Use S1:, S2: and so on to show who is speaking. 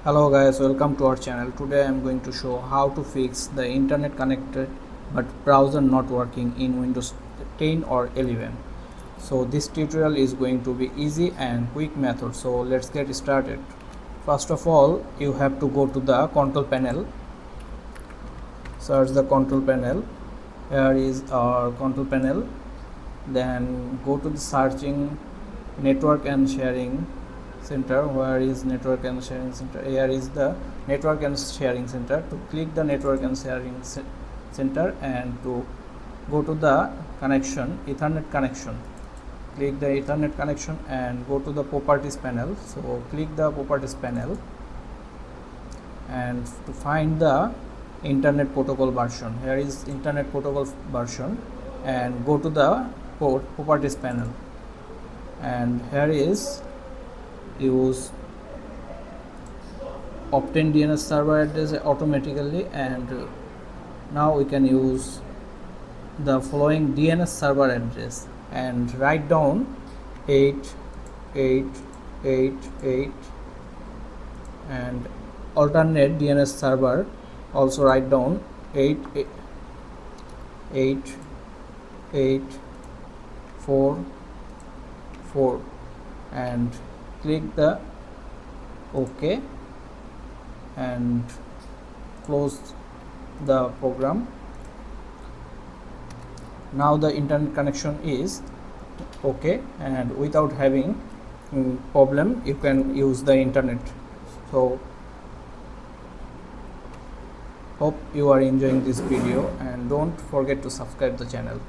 S1: Hello guys, welcome to our channel. Today I am going to show how to fix the internet connected but browser not working in Windows 10 or 11. So this tutorial is going to be easy and quick method. So let's get started. First of all, you have to go to the control panel. Search the control panel. Here is our control panel. Then go to the searching network and sharing center. Where is network and sharing center? Here is the network and sharing center. To click the network and sharing center and to go to the connection, Ethernet connection. Click the Ethernet connection and go to the properties panel. So click the properties panel and to find the internet protocol version. Here is internet protocol version and go to the properties panel, and here is use obtain DNS server address automatically, and now we can use the following DNS server address and write down 8888 and alternate DNS server also write down 8844 and click the OK and close the program. Now the internet connection is okay, and without having problem you can use the internet. So hope you are enjoying this video and don't forget to subscribe the channel.